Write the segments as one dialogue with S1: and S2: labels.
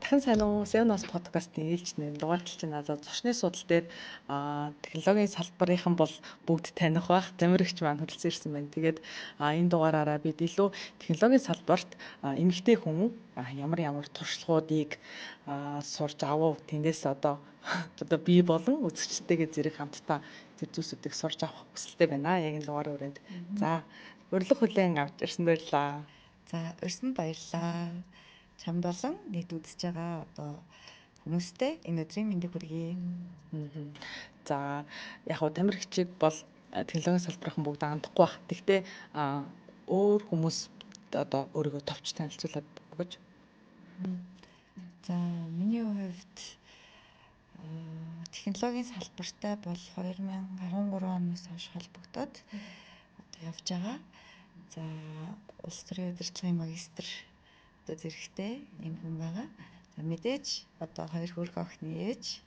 S1: Дахин сайн уу? Севнос подкастын ээлжнээ дугаартал чинь надад зочны судал дээр технологийн салбарынхан бол бүгд таних бах. Замирагч маань хүрэлцэн ирсэн байна. Тэгээд энэ дугаараараа бид илүү технологийн салбарт эмэгтэй хүн ямар туршлагуудыг сурч авав. Тэндээс одоо би болон үзэгчтэйгээ зэрэг хамтдаа тэр зүйлсүүдийг сурч авах хүсэлтэй байна. Яг энэ дугаараа өрөөнд. За, урилга хүлээн авч ирсэн баярлаа.
S2: За, өрсөнд баярлаа. Чамд болон нийт үзэж байгаа одоо хүмүүстээ энэ өдрийн мэндийг хүргэе.
S1: За, яг хуу тамирчид бол технологийн салбарынхан бүгд андахгүй бах. Гэхдээ өөр хүмүүс одоо өөрийгөө товч танилцуулаад өгөөч.
S2: За, миний хувьд технологийн салбартай бол 2013 оноос хойш холбогдоод одоо явж байгаа. За, улс төрийн удирдлагын магистр одоо зэрэгтэй юм хүн байгаа. За, мэдээж одоо хоёр хөргө охины ээж,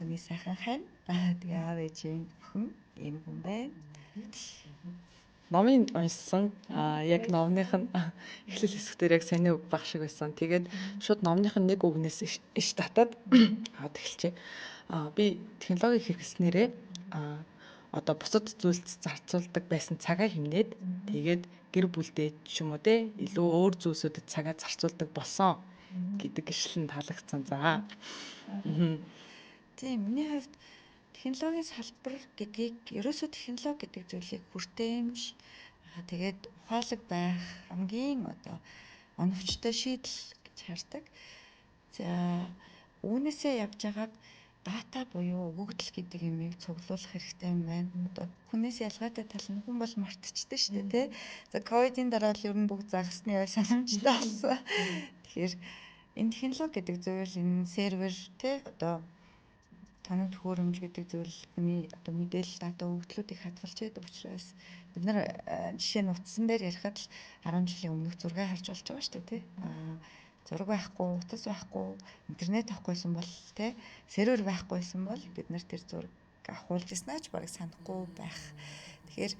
S2: хүний сайхан хань, тэгээ аав ээжийн хүн юм хүн байна.
S1: Номын уншсан яг номных нь эхлэл хэсгээр яг саний үг баг шиг байсан. Тэгээд шууд номных нь нэг үгнээс иш татаад эхэлчихэ. Би технологи хэрэглэснээрээ одоо бусад зүйлд зарцуулдаг байсан цагаа хэмнээд тэгээд гэр бүлдээ ч юм уу те илүү өөр зүйлсүүдэд цагаа зарцуулдаг болсон гэдэг гişлэн таалагдсан. За.
S2: Тийм, миний хувьд технологийн салбар гэдгийг ерөөсөө технологи гэдэг зүйлийг хүртээмж тэгээд ухаалаг байх хамгийн одоо оновчтой шийдэл гэж хардаг. За, үүнээсээ явж байгаад дата буюу өгөгдөл гэдэг юмыг цуглуулах хэрэгтэй юм байна. Одоо хүнээс ялгаатай тал нь хүн бол мартчихдаг шүү дээ, тий. За, ковидын дараа л ер нь бүгд загасны санамжтай болсон. Тэгэхээр энэ технологи гэдэг зүйл энэ сервер тий одоо танад хөрөмж гэдэг зүйл хүний одоо мэдээлэл дата өгөгдлүүдийг хадгалж байдаг учраас бид нар жишээ нь утсан дээр ярихад л 10 жилийн өмнөх зураг харж болж байгаа шүү дээ, тий. Зураг байхгүй, утас байхгүй, интернет авахгүйсэн бол тий сервер байхгүйсэн бол бид нар тэр зураг авахулж ирснаач бараг санахгүй байх. Тэгэхээр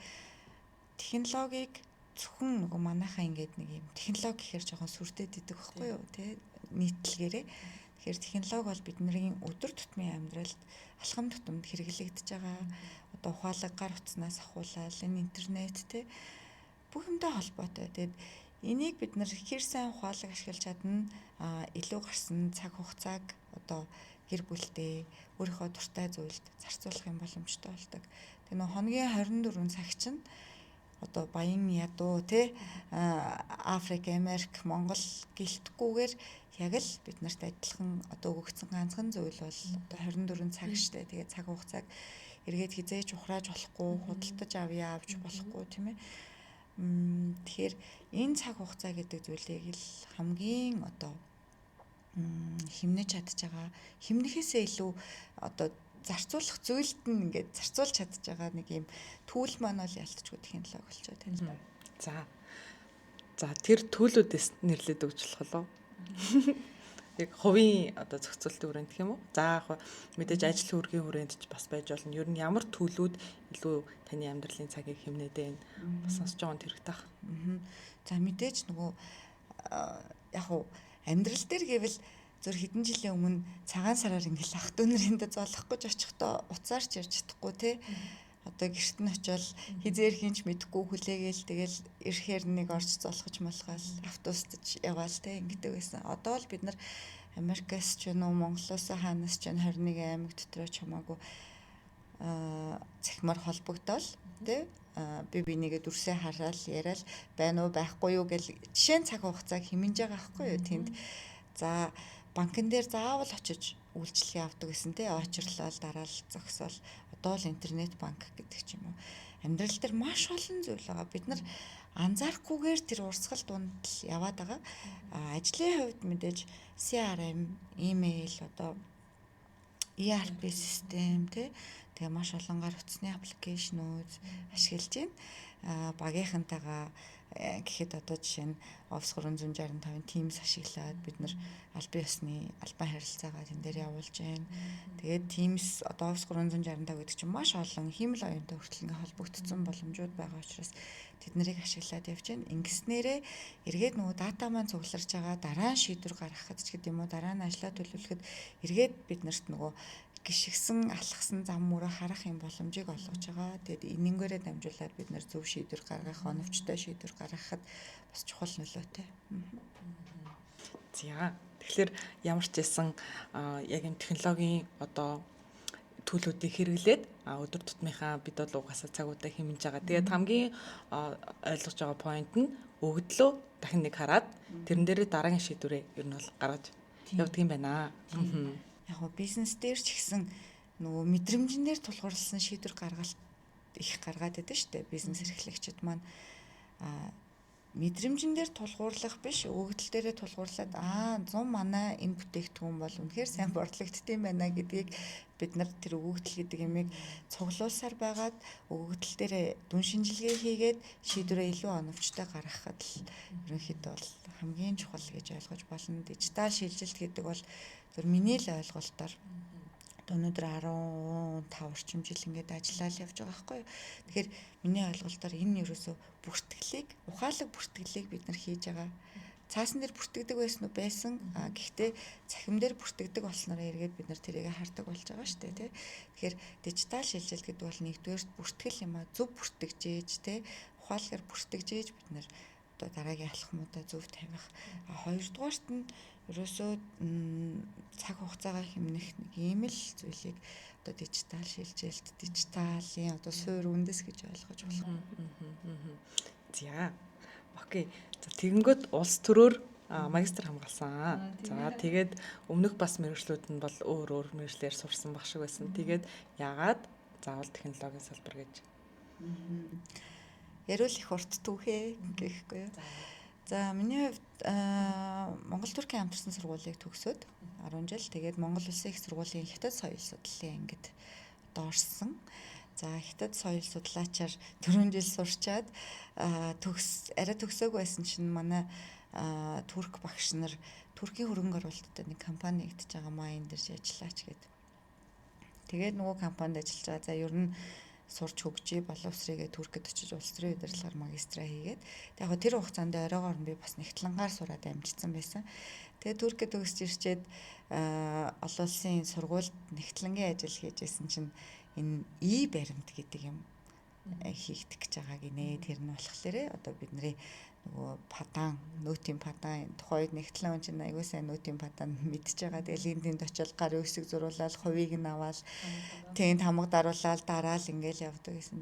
S2: технологиг зөвхөн нөгөө манайхаа ингээд нэг юм технологи гэхээр жоохон сүрдээд идэг байхгүй юу, тий нийтлэгээрээ. Тэгэхээр технологи бол бидний өдөр тутмын амьдралд алхам тутамд хэрэглэгдэж байгаа. Одоо ухаалаг гар утаснаас ахуулаад энэ интернет тий бүх юмтай холбоотой. Тэгээд энийг бид нар хэр сайн ухаалаг ашиглаж чадна илүү гарсан цаг хугацааг одоо гэр бүлтэй өөрийнхөө дуртай зүйлд зарцуулах юм боломжтой болдог. Тэгээ нэг хоногийн 24 цаг чинь одоо баян ядуу тий Африк, Америк, Монгол гэлтгүүгээр яг л бид нарт адилхан одоо өгөгдсөн ганцхан зүйл бол одоо 24 цаг штэ. Тэгээ цаг хугацааг эргээд хизээж ухрааж болохгүй, худалдаж авч болохгүй тийм ээ. Тэгэхээр энэ цаг хугацаа гэдэг зүйлийг л хамгийн одоо хэмнэж чадж байгаа. Хэмнэхээсээ илүү одоо зарцуулах зүйлд нь ингээд зарцуулж чадж байгаа нэг юм түүл маань бол ялтчгүй технологи болчиход байна.
S1: За тэр төлөвлөдөөс нэрлээд өгч болох болов. Яг хувийн одоо зохицуултын хүрээнд гэх юм уу? За яг мэдээж ажил хүргийн хүрээнд ч бас байж болно. Ер нь ямар төлөвлөд илүү таны амьдралын цагийг хэмнээд байна. Бас сонсож байгаа нь хэрэгтэй бах.
S2: За мэдээж нөгөө яг уу амьдрал дээр гэвэл зөв хэдэн жилийн өмнө цагаан сараар ингээл ах дүүнэрэндээ зоолох гэж очихдоо уцаар ч ярьж чадахгүй тий. Одоо гэрт нь очивол хизээр хинч мэдэхгүй хүлээгээл тэгэл ирэхээр нэг орж золгож малгал автобустаж яваал те ингэдэг байсан. Одоо л бид нар Америкаас ч нөө Монголоос хаанаас ч 21 аймаг дотроо чамаагүй захимаар холбогдоод те би нэгээ дүрсээ хараал яриад байна уу байхгүй юу гэл жишээ цаг хугацааг хэмнэж байгаа байхгүй юу тэнд. За банкн дээр заавал очиж үйлчлэгээ авдаг гэсэн те очирлол дараал зогсоол одоо л интернет банк гэдэг ч юм уу амьдрал дээр маш олон зүйл байгаа. Бид нар анзаарахгүйгээр тэр урсгал дунд л яваад байгаа. Ажлын хувьд мэдээж CRM, имэйл одоо ERP систем тэгээ маш олон гар утасны аппликейшнүүд ашиглаж байна. Багийнхантайгаа Гэхэд одоо жишээ нь Office 365-ын Teams ашиглаад бид нар албан ёсны албан харилцаагаа тэн дээр явуулж байна. Тэгээд Teams одоо Office 365 гэдэг чинь маш олон хиймэл оюунтай хүртэл ингээ холбогдсон боломжууд байгаа учраас тэд нарыг ашиглаад явж байна. Ингэснээрээ эргээд нөгөө дата маань цугларч байгаа дараа нь шийдвэр гаргахад ч гэдэг юм уу дараа нь ажлаа төлөвлөхөд эргээд бид нарт нөгөө гიშгсэн алхсан зам мөрөө харах юм боломжийг олгож байгаа. Тэгээд энэнгээрээ дамжуулаад бид нар зөв шийдвэр гаргах, оновчтой шийдвэр гаргахад бас чухал нөлөөтэй.
S1: За тэгэхээр ямар ч байсан яг энэ технологийн одоо төлөвүүдийг хэрэглээд өдөр тутмынхаа бид бол угаасаа цагуудаа хэмнэж байгаа. Тэгээд хамгийн ойлгож байгаа point нь өгдлөө дахин нэг хараад тэрэн дээрээ дараагийн шийдвэрээ ер нь бол гаргаж явдаг юм байна.
S2: Яг нь бизнес дээр ч гэсэн нөгөө мэдрэмжнээр тулгуурласан шийдвэр гаргалт их гаргаад байдаг шүү дээ. Бизнес эрхлэгчид маань мэдрэмжэн дээр тулгуурлах биш өгөгдөл дээрээ тулгуурлаад 100 манай энэ бүтээгдэхүүн бол үнэхээр сайн борлогдсон байна гэдгийг бид нар тэр өгөгдөл гэдэг ямиг цуглуулсаар байгаад өгөгдөл дээрээ дүн шинжилгээ хийгээд шийдвэрээ илүү оновчтой гаргахад л ерөнхийдөө бол хамгийн чухал гэж ойлгож болно. Дижитал шилжилт гэдэг бол зөв миний л ойлголтоор өнөөдөр 15 орчим жил ингээд ажиллаад явж байгаа байхгүй юу. Тэгэхээр миний ойлголтоор энэ ерөөсөө бүртгэлийг, ухаалаг бүртгэлийг бид нар хийж байгаа. Цаасан дээр бүртгэдэг байсан уу байсан. Гэхдээ цахим дээр бүртгэдэг болсноор эргээд бид нар тэрийг хардаг болж байгаа шүү дээ, тий. Тэгэхээр дижитал шилжилт гэдэг бол нэгдүгээр бүртгэл юм а зөв бүртгэжээж, тий. Ухаалгаар бүртгэжээж бид нар одоо дараагийн алхмуудаа зөв тавих. Хоёрдугаарт нь ерөөсөө цаг хугацаагаа хэмнэх нэг ийм л зүйлийг одоо дижитал шилжилт, дижиталын одоо суур үндэс гэж ойлгож болох.
S1: За. Окей. За тэгэнгүүт улс төрөөр магистр хамгаалсан. За тэгээд өмнөх бас мэргэжлүүд нь бол өөр мэргэжлэр сурсан баг шиг байсан. Тэгээд яагаад заавал технологийн салбар гэж?
S2: Ярил их урт түүхээ гэхгүй юу? За миний хувьд Монгол Туркийн хамтарсан сургуулийг төгсөөд 10 жил тэгээд Монгол Улсын их сургуулийн хятад соёл судлалын ангид орсон. За хятад соёл судлаачаар 4 жил сурчаад арай төгсөөгүй байсан чинь манай турк багш нар Туркийн хөрөнгө оруулалттай нэг компани нэгдэж байгаа маа энэ дэр ажиллаач гэд. Тэгээд нөгөө компанид ажиллаж байгаа. За ер нь сурч хөгжиж боловсрыгээ Туркэд очиж улс төрийн удирдлагаар магистраа хийгээд яг хөө тэр хугацаанд оройгоор нь би бас нэгтлэнгаар сураад амжицсан байсан. Тэгээд Туркэд төгсөж ирчээд олон улсын сургуульд нэгтлэнгийн ажил хийжсэн чинь энэ баримт гэдэг юм хийгдэх гэж байгаа гинэ. Тэр нь болохоор одоо бидний нөгөө падан, нөтийн падан тухайд нэгтлэн хүн чинь аягүй сайн нөтийн падан мэдчихэж байгаа. Тэгэл энд очил гарын өсөг зуруулаад хувийг нь аваад тэнд хамаг даруулаад дараал ингээл явдаг гэсэн.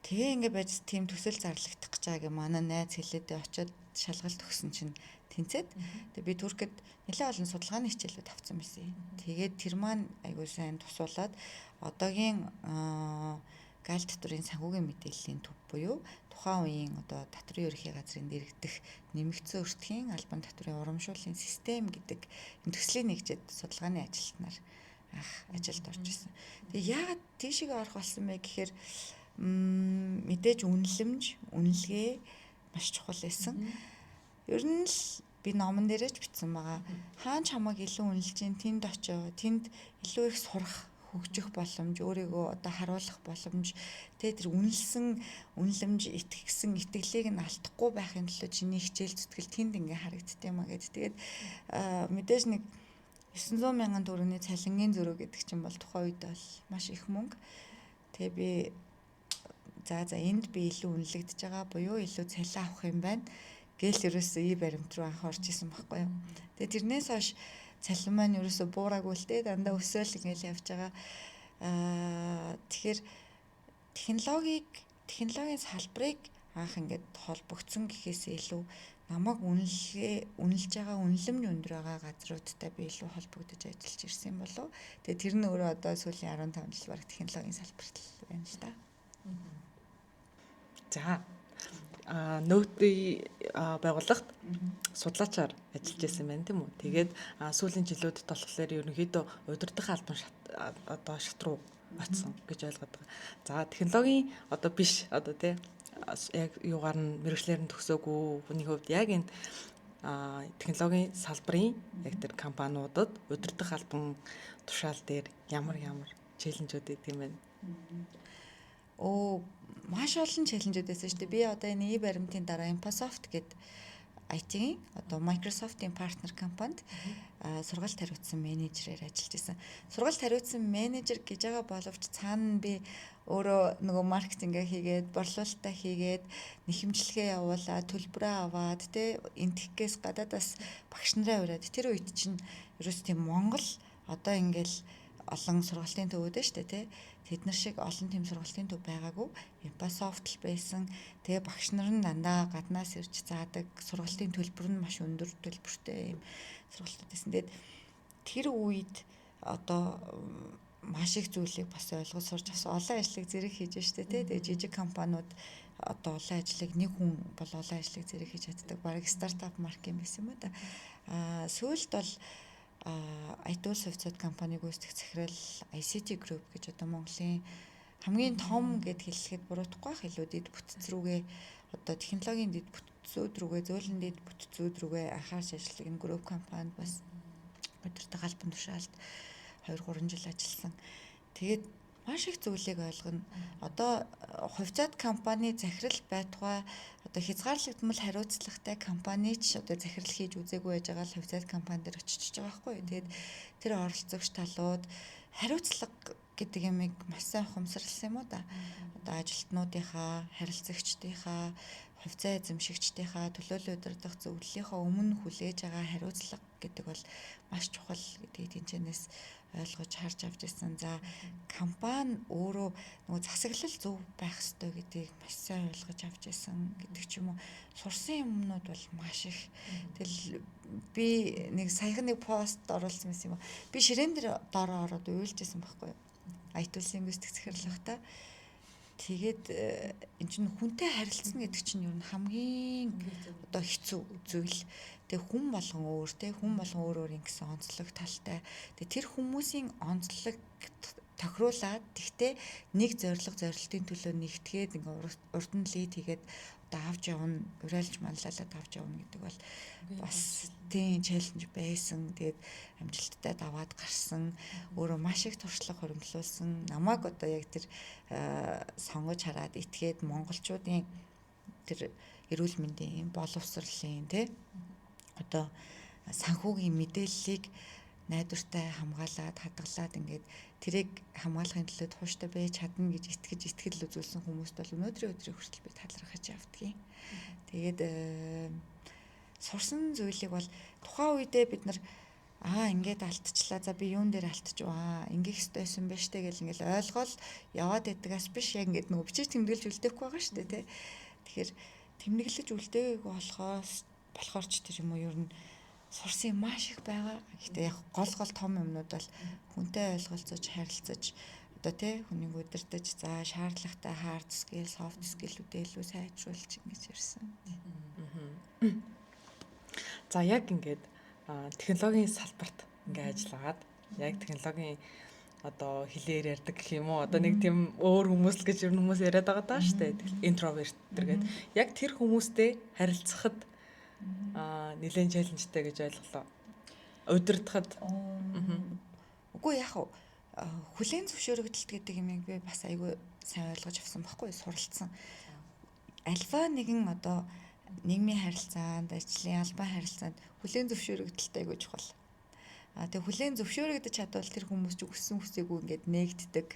S2: Тэгээ ингээ байж тийм төсөл зарлагдах гэж байгааг манай найз хэлээд очиод шалгалт өгсөн чинь тэнцээд тэгээ би Туркэд нэлээд олон судалгааны хичээлүүд авсан байсан. Тэгээд тэр маань аягүй сайн тусуулаад одоогийн гал татврын санхүүгийн мэдээллийн төв буюу тухайн үеийн одоо татврын ерөнхий газрын дэргэдэх нэмэгдсэн өртгийн албан татврын урамшууллын систем гэдэг энэ төслийн нэгжид судалгааны ажилтнаар ажилд орж ирсэн. Тэгээ яагаад тийшээ орох болсон бэ гэхээр мэдээж үнэлэмж, үнэлгээ маш чухал байсан. Ер нь л би номон дээрээ ч бичсэн байгаа. Хаан чамайг илүү үнэлж чинь тэнд очоо, тэнд илүү их сурах хөгжих боломж, өөрийгөө одоо харуулах боломж, тэр үнэлсэн үнэлэмж итгэсэн итгэлийг нь алдахгүй байхын тулд чиний хичээл зүтгэл тэнд ингээ харагддаг юм а гэд. Тэгээд мэдээж нэг 900 мянган төгрөгийн цалингийн зөрүү гэдэг чинь бол тухайн үед бол маш их мөнгө. Тэгээ би за энд би илүү үнэлэгдэж байгаа буюу илүү цалин авах юм байна. Гээл ерөөсөө баримт руу анх орж исэн байхгүй юу. Тэгээ тэрнээс хойш цалин маань ерөөсөө буураагүй л дээ дандаа өсөөл ингээл явж байгаа. Тэгэхээр технологийн салбарыг анх ингээд холбогдсон гэхээсээ илүү намайг үнэлж байгаа үнэлэмж өндөр байгаа газруудтай би илүү холбогдож ажиллаж ирсэн юм болов. Тэгээ тэр нь өөрөө одоо сүүлийн 15 жил баг технологийн салбарт байна л да.
S1: За нөтийн байгууллагт судлаачаар ажиллаж байсан байна тийм үү. Тэгээд сүүлийн жилүүдэд болохоор ерөнхийдөө удирдах албан шат руу очсон гэж ойлгоод байгаа. За технологийн одоо биш одоо тий яг юугаар нь мэрэгчлэр нь төгсөөгүй хүний хувьд яг энэ технологийн салбарын яг тэр компаниудад удирдах албан тушаал дээр ямар челленжүүд гэдэг юм бэ?
S2: Маш олон челленжүүд байсан шүү дээ. Би одоо энэ баримтын дараа Infosoft гэдэг IT-ийн одоо Microsoft-ийн партнер компанид сургалт хариуцсан менежерээр ажиллаж байсан. Сургалт хариуцсан менежер гэж байгаа боловч цаана би өөрөө нөгөө маркетингээ хийгээд, борлуулалтаа хийгээд, нэхэмжлэгээ явуулаад, төлбөрөө аваад, энэ техникээс гадаадаас багш нараа ураад тэр үед чинь ерөөс тийм Монгол одоо ингээл олон сургалтын төвүүд дээ шүү дээ, тэд нар шиг олон тэм сургалтын төв байгаагүй. Infosoft л байсан. Тэгээ багш нар нь дандаа гаднаас ирж заадаг. Сургалтын төлбөр нь маш өндөр төлбөртэй юм сургалтууд байсан. Тэгээд тэр үед одоо маш их зүйлийг бас ойлгож сурч авсан. Олон ажлыг зэрэг хийж штэ тий. Тэгээ жижиг компаниуд одоо олон ажлыг нэг хүн бол олон ажлыг зэрэг хийж чаддаг. Бараг стартап марк юм байсан юм да. Сүүлд бол IT хувьцаат компаниг үүсгэх захирал ICT Group гэж одоо Монголын хамгийн том гэд хэлэхэд буруутахгүй байх илүү дэд бүтц рүүгээ одоо технологийн дэд бүтцүүд рүүгээ зөөлөн дэд бүтцүүд рүүгээ анхаарч ажилладаг групп компанид бас удирдах албан тушаалд 2-3 жил ажилласан. Тэгээд маш их зүйлийг ойлгоно. Одоо хувьцаат компани захирал байтугай одоо хязгаарлагдмал хариуцлагатай компани ч одоо захирал хийж үзээгүй байж байгаа л хувьцаат компани дээр очиж байгаа байхгүй юу. Тэгээд тэр оролцогч талууд хариуцлага гэдэг ямыг маш сайн ухамсарласан юм уу да. Одоо ажилтнуудынхаа, харилцагчдынхаа, хувьцаа эзэмшигчдийнхаа төлөөлөл удирдах зөвлөлийнхаа өмнө хүлээж байгаа хариуцлага гэдэг бол маш чухал гэдгийг тэнцэнээс ойлгож харж авч ирсэн. За компани өөрөө нөгөө засаглал зөв байх ёстой гэдгийг маш сайн ойлгож авч ирсэн гэдэг ч юм уу. Сурсан юмнууд бол маш их. Тэгэл би нэг саяхан нэг пост оруулсан байсан юм. Би ширээн дээр доороо ороод уйлжсэн байхгүй юу? IT лингвистик захирлахтаа. Тэгээд эн чинь хүнтэй харилцна гэдэг чинь юу н хамгийн одоо хэцүү зүйл. Тэгээ хүн болгон өөр хүн болгон өөр ингэсэн онцлог талтай. Тэгээ тэр хүмүүсийн онцлог тохируулаад тэгтээ нэг зорилтын төлөө нэгтгээд ингээ урд нь лид хийгээд одоо авч явна, урайлж манлайлаад авч явна гэдэг бол бас тийм челленж байсан. Тэгээд амжилттай даваад гарсан. Өөрөө маш их туршлага хоригдлуулсан. Намайг одоо яг тэр сонгож хараад итгээд монголчуудын тэр эрүүл мэндийн боловсролын одоо санхүүгийн мэдээллийг найдвартай хамгаалаад хадгалаад ингээд тэрийг хамгаалахын төлөө тууштай байж чадна гэж итгэл үзүүлсэн хүмүүст бол өнөөдрийн өдрийн хүртэл би талархаж явдгийн. Тэгээд сурсан зүйлийг бол тухайн үедээ бид нар ингээд алдчихлаа. За би юун дээр алдчихваа. Ингээх ёстой байсан байж тээ гэл ингээл ойлгоол яваад байдагаас биш яг ингээд нөгөө бичиж тэмдэглэж үлдээхгүй байгаа шүү дээ тий. Тэгэхээр тэмдэглэж үлдээгээгүй болохоор ч тэр юм уу ер нь сурсан маш их байгаа. Гэхдээ яг гол том юмнууд бол хүнтэй ойлголцож, харилцаж одоо тий хүнийг удирдах за шаардлагатай hard skill, soft skill-үүдээ илүү сайжруулж ингэж ирсэн.
S1: За яг ингээд технологийн салбарт ингээд ажиллагаад яг технологийн одоо хэлээр ярьдаг гэх юм уу одоо нэг тийм өөр хүмүүс л гэж ер нь хүмүүс яриад байгаа даа шүү дээ. Интроверт гэдэг. Яг тэр хүмүүстэй харилцахад нэлээд челленжтэй гэж ойлголоо. Удирдахад
S2: үгүй яг хүлээн зөвшөөрөгдөлт гэдэг юмыг би бас айгүй сайн ойлгож авсан байхгүй суралцсан. Альва нэгэн одоо нийгмийн харилцаанд, ажлын албан харилцаанд хүлээн зөвшөөрөгдөлт айгүй чухал. Тэгээ хүлээн зөвшөөрөгдөж чадвал тэр хүмүүс ч өссөн хүсээгүй ингээд нээгддэг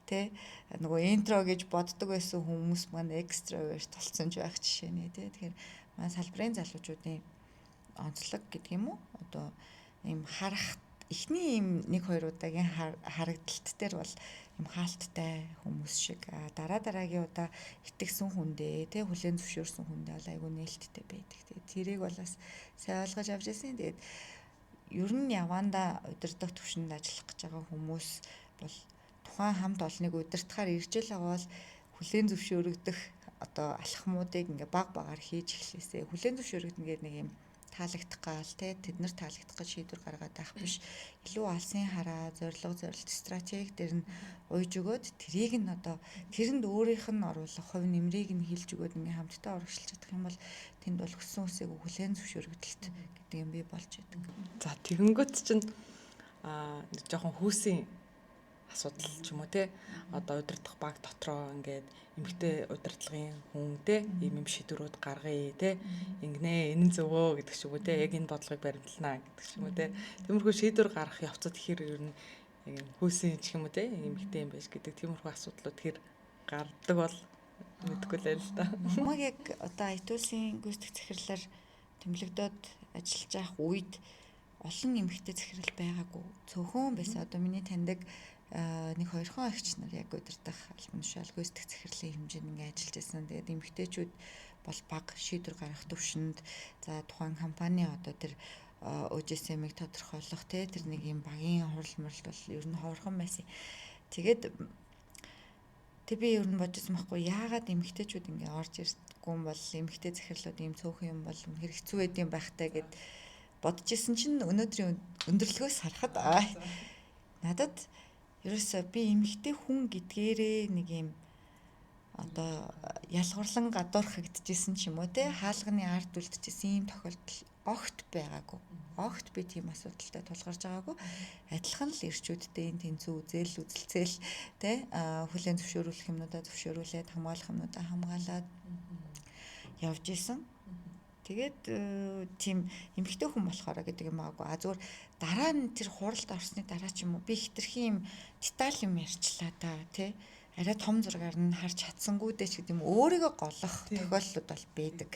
S2: тий нөгөө интро гэж боддог байсан хүмүүс маань экстраверт толцсон ч байх жишээ нэ тий. Тэгэхээр маань салбарын залуучуудын онцлог гэдэг юм уу одоо ийм харах эхний ийм 1-2 удаагийн харагдалт дээр бол юм хаалттай хүмүүс шиг дараагийн удаа итгэсэн хүндээ тий хүлээн зөвшөөрсөн хүндээ бол айгүй нээлттэй байдаг. Тэгээ тэрийг бол бас сайн ойлгож авч ирсэн. Тэгээд ер нь явандаа удирдах төвшөнд ажиллах гэж байгаа хүмүүс бол тухайн хамт олныг удирдахаар ирж л байгаа бол хүлээн зөвшөөрөгдөх одоо алхмуудыг ингээ баг багаар хийж эхлэсэй. Хүлээн зөвшөөрөгдөн гэдэг нэг юм таалагдах гал те тэднэр таалагдах гэж шийдвэр гаргаад байх биш. Илүү алсын хараа, зорилго, зорилт, стратеги дээр нь уйж өгөөд тэрийг нь одоо тэрэнд өөрийнх нь оруулах хувь нэмрийг нь хилж өгөөд ингээм хамтдаа урагшилж чадах юм бол тэнд бол хүссэн үсээг хүлээн зөвшөөрөгдөлт гэдэг юм бий болж идэг.
S1: За тэгэнгүүт чинь жоохон хүүсийн асуудал ч юм уу те одоо удирдах баг дотроо ингээд эмгтэй удирдлагын хүн те ийм шийдвэрүүд гаргая те ингэнэ энэ нь зөвөө гэдэг ч юм уу те яг энэ бодлогыг баримтлана гэдэг ч юм уу те тиймэрхүү шийдвэр гаргах явцад ихэр ер нь хүүсийн ч юм уу те эмгтэй юм байж гэдэг тиймэрхүү асуудлууд ихэр гардаг бол мэдгүй л л да.
S2: Намайг яг одоо айтуулсын гүйцэтгэх захирлаар тэмлэгдээд ажиллаж байх үед олон эмэгтэй захирал байгаагүй. Цөөхөн байсан. Одоо миний таньдаг нэг хоёрхан агч нар яг удирдах албан тушаал гүйцэтгэх захирлын хэмжээнд ингээд ажиллаж байсан. Тэгээд эмэгтэйчүүд бол бага шийдвэр гаргах төвшөнд за тухайн компани одоо тэр ОЖСМ-ийг тодорхойлох те тэр нэг юм багийн хурал мөрөлт бол ер нь ховорхон байсан. Тэгээд би ер нь бодсон байхгүй яагаад эмэгтэйчүүд ингээд орж ирдэггүй юм бол эмэгтэй захирлууд ийм цөөхөн юм бол үнэхээр хэцүү байдсан байхтай гэд бодож исэн чинь өнөөдрийн өндөрлгөөс харахад надад ерөөсөө би эмэгтэй хүн гэдгээрээ нэг юм одоо ялгуурлан гадуурхагдчихсэн ч юм уу те хаалганы ард үлдчихсэн ийм тохиолдол огт байгаагүй. Огт би тийм асуудалтай тулгарч байгаагүй. Адилхан л ирчүүдтэй энэ тэнцүү үзэл үзэлцэл те хүлээн зөвшөөрүүлэх юмнуудаа зөвшөөрүүлээд хамгаалах юмнуудаа хамгаалаад явж исэн. Тэгээд тийм эмэгтэй хүн болохоор гэдэг юм аагүй. Зүгээр дараа нь тэр хуралд орсны дараа ч юм уу би хитрхи юм деталь юм ярьчлаа та тий арай том зургаар нь харж чадсангүй дээ ч гэдэг юм өөрийгөө голох тохиолдлууд бол байдаг.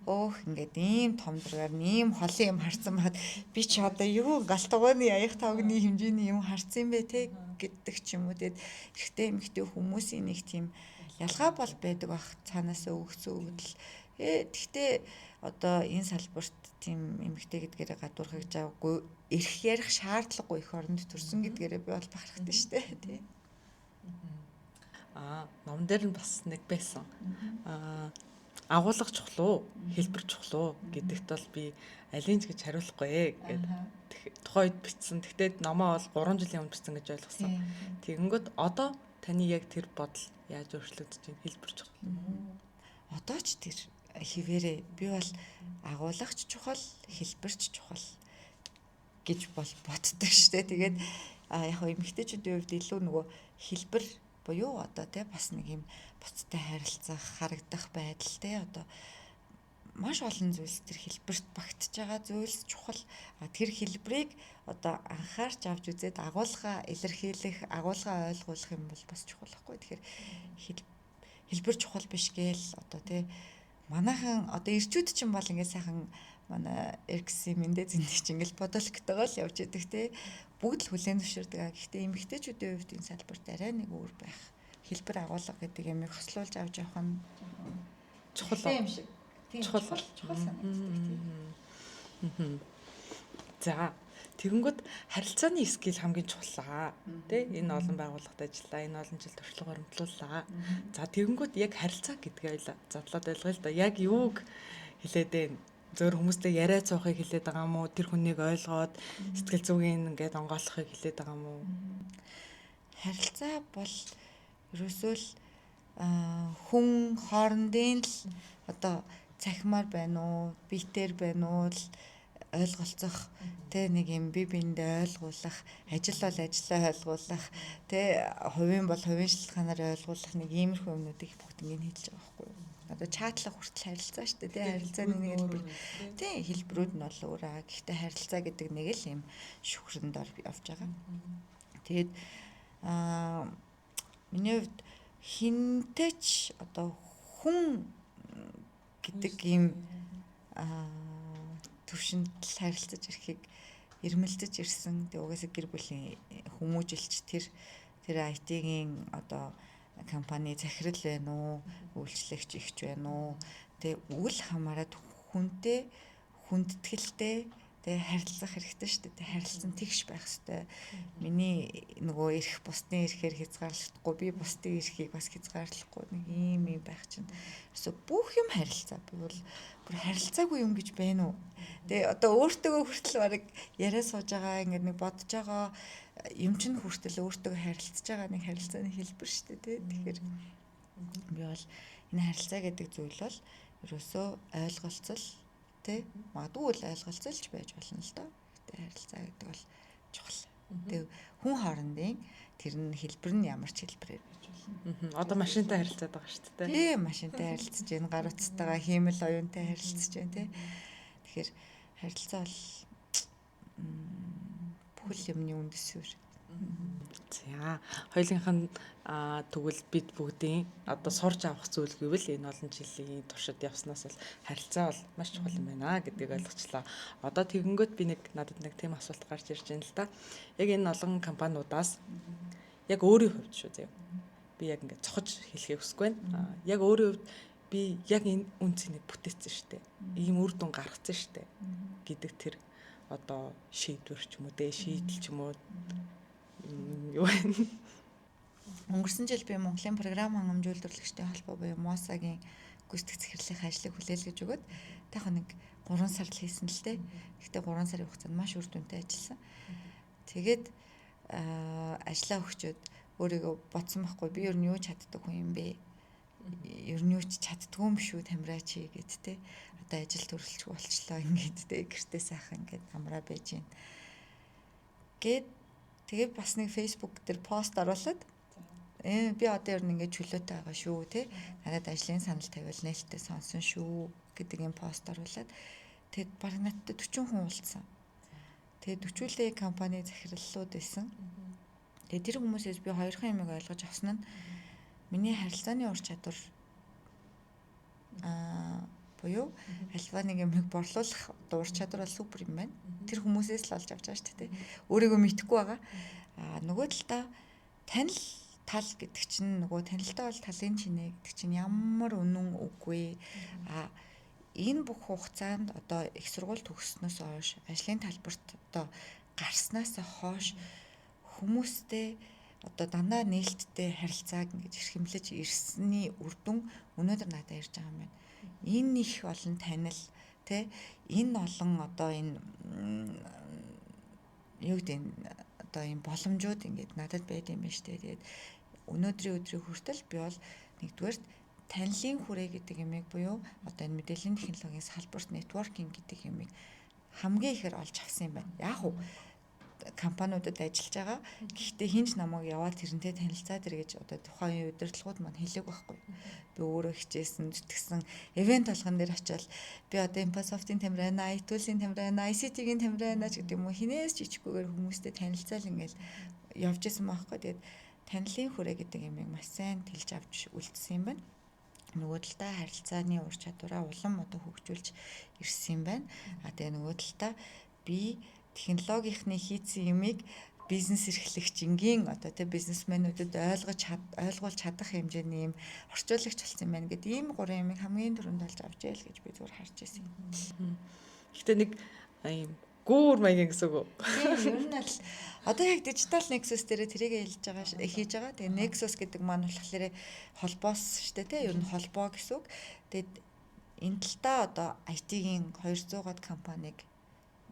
S2: Өөх ингээд ийм том зургаар нь ийм холын юм харсан байхад би ч одоо юу галтгооны аяг тавгны хэмжээний юм харсан бэ те гэдэг ч юм уу. Тэгээд эрэгтэй эмэгтэй хүмүүсийн нэг тийм ялгаа бол байдаг бах цаанаасаа өгсөн өгдөл. Гэхдээ одоо энэ салбарт тийм эмэгтэй гэдгээрээ гадуурхаж авахгүй эрх ярих шаардлагагүй их оронд төрсөн гэдгээрээ би бол бахархдаг штэ тий.
S1: Ном дээр нь бас нэг байсан. Агуулга чухал уу, хэлбэр чухал уу гэдэгт бол би алийг ч гэж хариулахгүй гэд тухайд бичсэн. Тэгтээ номоо бол 3 жилийн өмнө бичсэн гэж ойлгосон. Тэгэнгүүт одоо таны яг тэр бодол яаж өөрчлөгдөж байна? Хэлбэр чухал.
S2: Одоо ч тэр хിവэрээ би бол агуулгач чухал, хэлбэрч чухал гэж бол боддог штэ. Тэгээд яг эмэгтэйчүүдийн хувьд илүү нөгөө хэлбэр буюу одоо тий бас нэг юм буцтай харилцах, харагдах байдал тий одоо маш олон зүйлс тэр хэлбэрт багтж байгаа зүйлс чухал. Тэр хэлбэрийг одоо анхаарч авч үзээд агуулга илэрхийлэх, агуулга ойлгуулах юм бол бас чухал байхгүй. Тэгэхээр хэлбэр чухал биш гээл одоо тий манайхан одоо ирчүүд чинь бол ингээд сайхан манай эргэсэн мэндэ зиндэг чинь ингээд бодолктойгоо л явж идэг тий бүгд л хүлээн зөвшөөрдөг. Гэхдээ эмэгтэйчүүдийн хувьд энэ салбарт арай нэг өөр байх. Хэлбэр агуулга гэдэг юмыг хослуулж авч явах нь
S1: чухал
S2: юм шиг. Чухал санагддаг.
S1: За тэгэнгүүт харилцааны скил хамгийн чухлаа. Тэ энэ олон байгууллагад ажиллаа, энэ олон жил туршлага оромтлууллаа. За тэгэнгүүт яг харилцаа гэдгээ задлаад ойлгоё л да. Яг юуг хэлээд байна? Зөөр хүмүүстэй яриа цоохыг хэлээд байгаа юм уу? Тэр хүнийг ойлгоод сэтгэл зүгийн ингээд онгойлгохыг хэлээд байгаа юм уу?
S2: Харилцаа бол ерөөсөө л хүн хоорондын л одоо цахимаар байна уу, биетэр байна уу л ойлголцох тэ нэг юм бие биендээ ойлгуулах, ажил бол ажлаа ойлгуулах, тэ хувийн бол хувийн шалтгаанаар ойлгуулах нэг иймэрхүү юмнуудыг бүгд ингэ хэлж байгаа байхгүй юу? Одоо чатлах хүртэл харилцаа шүү дээ. Тэ харилцааны нэг хэлбэр. Тэ хэлбэрүүд нь бол өөр аа. Гэхдээ харилцаа гэдэг нэг л юм шүхрэнд ор явж байгаа. Тэгээд миний хувьд хинтэйч одоо хүн гэдэг ийм төвшөнд харилцаж ирэхийг ирмэлзэж ирсэн. Тэгээ угаасаа гэр бүлийн хүмүүжилч тэр IT-ийн одоо компани захирал байна уу, үйлчлэгч ихч байна уу. Тэгээ үл хамааран хүнтэй, хүндэтгэлтэй Тэгээ харилцах хэрэгтэй шүү дээ. Харилцан тэгш байх хэрэгтэй. Миний нөгөө эрх бусдын эрхээр хязгаарлахгүй, би бусдын эрхийг бас хязгаарлахгүй нэг ийм байх чинь. Ерөөсө бүх юм харилцаа. Би бол бүр харилцаагүй юм гэж байна уу? Тэгээ одоо өөртөө хүртэл бараг яриа сууж байгаа ингээд нэг бодож байгаа юм чинь хүртэл өөртөө харилцаж байгаа нэг харилцааны хэлбэр шүү дээ. Тэгэхээр би бол энэ харилцаа гэдэг зүйл бол ерөөсөө ойлголцол тэ магадгүй л ойлголцолж байж болно л доо. Гэтэ харилцаа гэдэг бол чухал. Тэгээ хүн хоорондын тэр нь хэлбэр нь ямар ч хэлбэрээр байж болно.
S1: Одоо машинтай харилцаад байгаа шүү дээ.
S2: Тийм, машинтай харилцаж байна, гар утастайгаа хиймэл оюунтай харилцаж байна тэ. Тэгэхээр харилцаа бол бүхэл юмны үндэс суурь.
S1: За хоёулынх нь тэгвэл бид бүгдийн одоо сурж авах зүйл гэвэл энэ олон жилийн туршид явснаас бол харилцаа бол маш чухал юм байна гэдгийг ойлгочлаа. Одоо тэгэнгүүт би надад нэг тийм асуулт гарч ирж байна л да. Яг энэ олон компаниудаас яг өөрийн хувьд шүү заяа. Би яг ингээд цохож хэлхийг хүсэхгүй байна. Яг өөрийн хувьд би яг энэ үн цэнийг бүтээсэн шүү дээ. Ийм үр дүн гаргацсан шүү дээ гэдэг тэр одоо шийдвэр ч юм уу дээ, шийдэл ч юм уу юу вэ?
S2: Өнгөрсөн жил би Монголын програм хангамжуулалтчдын холбоо буюу МОСАгийн гүйцэтгэх захирлын ажлыг хүлээлгэж өгöd таах нэг 3 сар л хийсэн л дээ. Гэхдээ 3 сарын хугацаанд маш үр дүнтэй ажилласан. Тэгээд ажлаа өгчөөд өөрийгөө бодсон байхгүй би ер нь юу чаддаг хүн юм бэ? Ер нь юу ч чаддгүй юм шүү тамираач гэд тэ. Одоо ажил төрөлч болчлоо ингээд тэ гэртээ сайхан ингээд амраа байж гин. Тэгээд бас нэг Facebook дээр пост оруулаад би одоо ер нь ингээд чөлөөтэй байгаа шүү те. Надад ажлын санал тавиул нээлттэй сонсон шүү гэдэг юм пост оруулаад тэгэд баг надад 40 хүн уулзсан. Тэгээд 40 компани захирлууд байсан. Тэгээд тэр хүмүүсээс би хоёрхан юмыг ойлгож авсан нь миний харилцааны ур чадвар буюу альва нэг юмыг борлуулах ур чадвар бол супер юм байна. Тэр хүмүүсээс л олж авч байгаа шүү дээ. Өөрийгөө мэдэхгүй байгаа. Нөгөө талдаа танил тал гэдэг чинь нөгөө танилтаа бол талын чинээ гэдэг чинь ямар үнэн үгүй. Энэ бүх хугацаанд одоо их сургууль төгссөнөөс хойш ажлын талбарт одоо гарснаас хойш хүмүүстэй одоо дандаа нээлттэй харилцааг ингэж эрхэмлэж ирсний үр дүн өнөөдөр надад ирж байгаа юм байна. Энэ их олон танил тэ энэ олон одоо энэ юу гэдэг одоо энэ боломжууд ингээд надад байд юм байна шүү дээ. Тэгээд өнөөдрийн өдрийн хүртэл би бол нэгдүгээр танилын хүрээ гэдэг юмыг буюу одоо энэ мэдээллийн технологийн салбарт нэтворкинг гэдэг юмыг хамгийн ихээр олж авсан юм байна. Яг уу компаниудад ажиллаж байгаа. Гэхдээ хинч намайг яваад тэрнтэй танилцаад ир гэж одоо тухайн удирдлагууд маань хэлээг байхгүй. Би өөрөө хичээсэн, зүтгэсэн ивент болгон дээр очиад би одоо Impassoft-ийн тамир байна, iTools-ийн тамир байна, ICT-ийн тамир байна ч гэдэг юм уу хинээс ч ичгүүгээр хүмүүстэй танилцаал ингээл явж исэн байхгүй. Тэгээд танилын хүрээ гэдэг юмыг маш сайн тэлж авч үлдсэн юм байна. Нөгөө талдаа харилцааны ур чадвараа улам одоо хөгжүүлж ирсэн юм байна. Тэгээ нөгөө талдаа би технологийнхны хийцэн юмыг бизнес эрхлэгчингийн одоо тэ бизнесмэнүүдэд ойлгуулж чадах хэмжээний юм орчуулагч болсон юм байна гэдэг ийм гурван юмыг хамгийн түрүүнд олж авч ял гэж би зүгээр харж ирсэн.
S1: Гэхдээ нэг ийм гүүр маягийн гэсэн үг.
S2: Тийм ер нь л одоо яг дижитал Nexus дээр тэрийг хийж байгаа. Тэгээ Nexus гэдэг маань болохоор холбоос шүү дээ тэ ер нь холбоо гэсэн үг. Тэгээд энэ талтаа одоо IT-ийн 200 гад компаниг